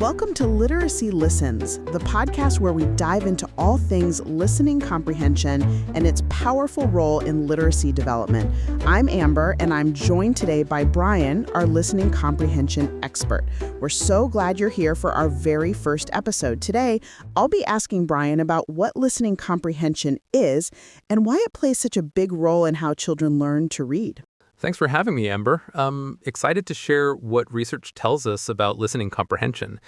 Welcome to Literacy Listens, the podcast where we dive into all things listening comprehension and its powerful role in literacy development. I'm Amber, and I'm joined today by Brian, our listening comprehension expert. We're so glad you're here for our very first episode. Today, I'll be asking Brian about what listening comprehension is and why it plays such a big role in how children learn to read. Thanks for having me, Amber. I'm excited to share what research tells us about listening comprehension.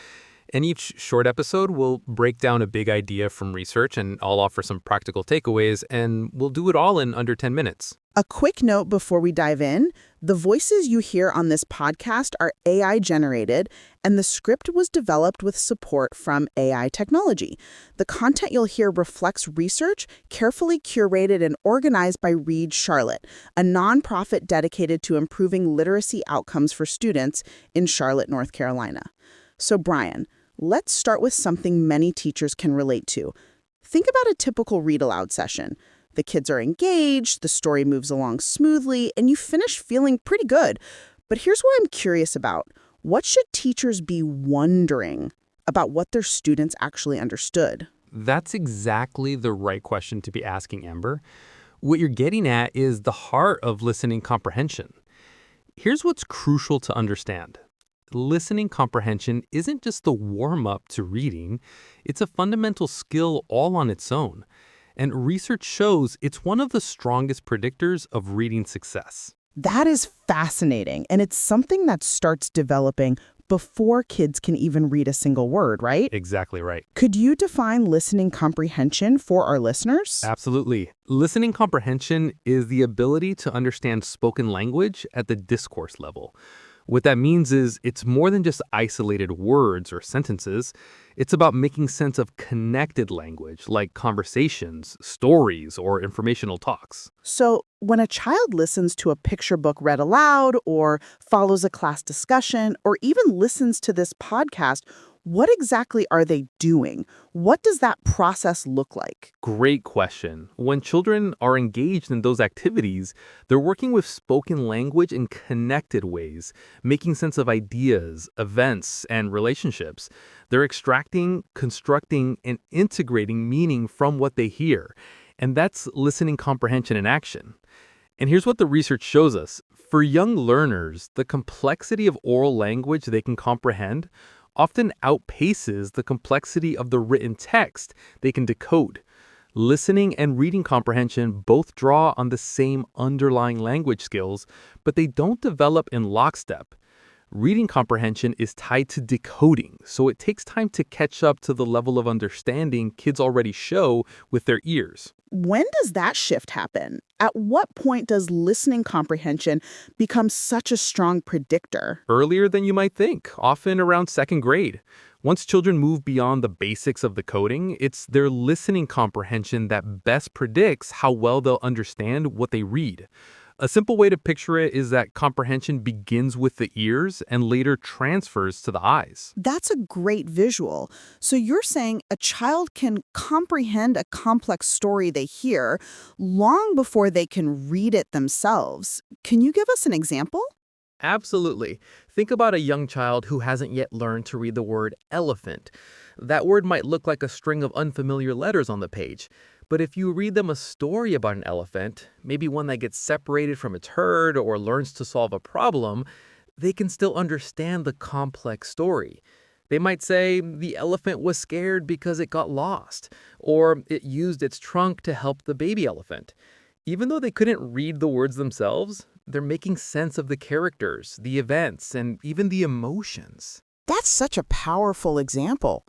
In each short episode, we'll break down a big idea from research, and I'll offer some practical takeaways, and we'll do it all in under 10 minutes. A quick note before we dive in, the voices you hear on this podcast are AI generated, and the script was developed with support from AI technology. The content you'll hear reflects research carefully curated and organized by Read Charlotte, a nonprofit dedicated to improving literacy outcomes for students in Charlotte, North Carolina. So Brian, let's start with something many teachers can relate to. Think about a typical read-aloud session. The kids are engaged, the story moves along smoothly, and you finish feeling pretty good. But here's what I'm curious about. What should teachers be wondering about what their students actually understood? That's exactly the right question to be asking, Amber. What you're getting at is the heart of listening comprehension. Here's what's crucial to understand. Listening comprehension isn't just the warm-up to reading. It's a fundamental skill all on its own. And research shows it's one of the strongest predictors of reading success. That is fascinating, and it's something that starts developing before kids can even read a single word, right? Exactly right. Could you define listening comprehension for our listeners? Absolutely. Listening comprehension is the ability to understand spoken language at the discourse level. What that means is it's more than just isolated words or sentences. It's about making sense of connected language like conversations, stories, or informational talks. So when a child listens to a picture book read aloud or follows a class discussion or even listens to this podcast, what exactly are they doing? What does that process look like? Great question. When children are engaged in those activities, they're working with spoken language in connected ways, making sense of ideas, events, and relationships. They're extracting, constructing, and integrating meaning from what they hear. And that's listening comprehension in action. And here's what the research shows us. For young learners, the complexity of oral language they can comprehend often outpaces the complexity of the written text they can decode. Listening and reading comprehension both draw on the same underlying language skills, but they don't develop in lockstep. Reading comprehension is tied to decoding, so it takes time to catch up to the level of understanding kids already show with their ears. When does that shift happen? At what point does listening comprehension become such a strong predictor? Earlier than you might think, often around second grade. Once children move beyond the basics of the coding, it's their listening comprehension that best predicts how well they'll understand what they read. A simple way to picture it is that comprehension begins with the ears and later transfers to the eyes. That's a great visual. So you're saying a child can comprehend a complex story they hear long before they can read it themselves. Can you give us an example? Absolutely. Think about a young child who hasn't yet learned to read the word elephant. That word might look like a string of unfamiliar letters on the page. But if you read them a story about an elephant, maybe one that gets separated from its herd or learns to solve a problem, they can still understand the complex story. They might say the elephant was scared because it got lost, or it used its trunk to help the baby elephant. Even though they couldn't read the words themselves, they're making sense of the characters, the events, and even the emotions. That's such a powerful example.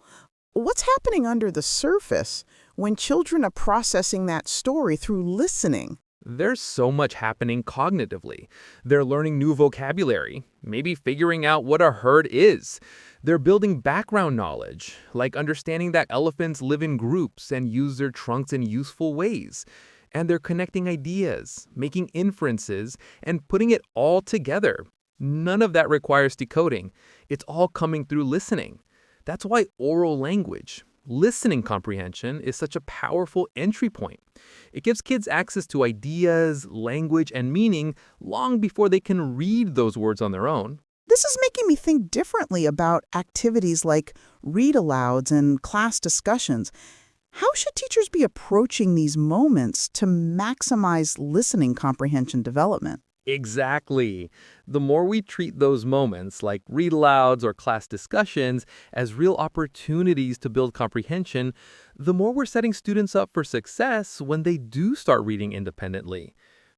What's happening under the surface when children are processing that story through listening? There's so much happening cognitively. They're learning new vocabulary, maybe figuring out what a herd is. They're building background knowledge, like understanding that elephants live in groups and use their trunks in useful ways. And they're connecting ideas, making inferences, and putting it all together. None of that requires decoding. It's all coming through listening. That's why oral language, listening comprehension, is such a powerful entry point. It gives kids access to ideas, language, and meaning long before they can read those words on their own. This is making me think differently about activities like read-alouds and class discussions. How should teachers be approaching these moments to maximize listening comprehension development? Exactly. The more we treat those moments, like read alouds or class discussions, as real opportunities to build comprehension, the more we're setting students up for success when they do start reading independently.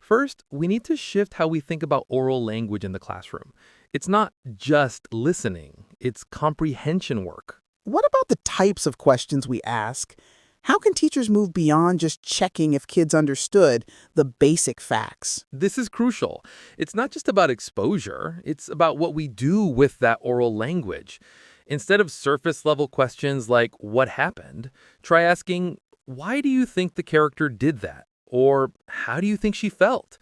First, we need to shift how we think about oral language in the classroom. It's not just listening, it's comprehension work. What about the types of questions we ask? How can teachers move beyond just checking if kids understood the basic facts? This is crucial. It's not just about exposure, it's about what we do with that oral language. Instead of surface level questions like, what happened? Try asking, why do you think the character did that? Or how do you think she felt?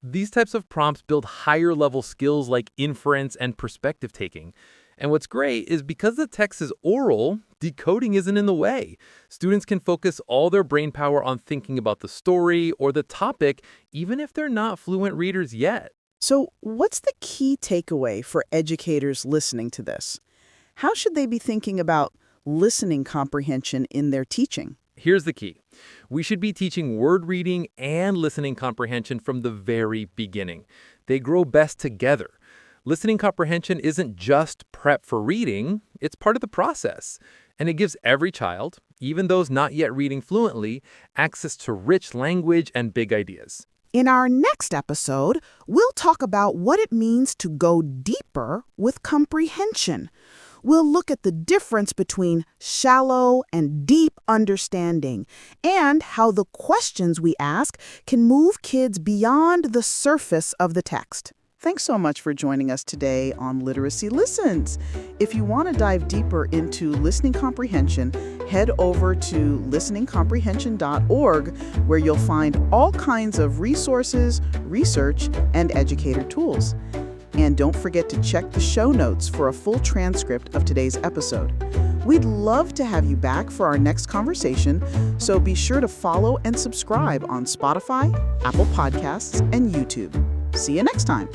These types of prompts build higher level skills like inference and perspective taking. And what's great is because the text is oral, decoding isn't in the way. Students can focus all their brain power on thinking about the story or the topic, even if they're not fluent readers yet. So, what's the key takeaway for educators listening to this? How should they be thinking about listening comprehension in their teaching? Here's the key. We should be teaching word reading and listening comprehension from the very beginning. They grow best together. Listening comprehension isn't just prep for reading, it's part of the process. And it gives every child, even those not yet reading fluently, access to rich language and big ideas. In our next episode, we'll talk about what it means to go deeper with comprehension. We'll look at the difference between shallow and deep understanding and how the questions we ask can move kids beyond the surface of the text. Thanks so much for joining us today on Literacy Listens. If you want to dive deeper into listening comprehension, head over to listeningcomprehension.org, where you'll find all kinds of resources, research, and educator tools. And don't forget to check the show notes for a full transcript of today's episode. We'd love to have you back for our next conversation, so be sure to follow and subscribe on Spotify, Apple Podcasts, and YouTube. See you next time.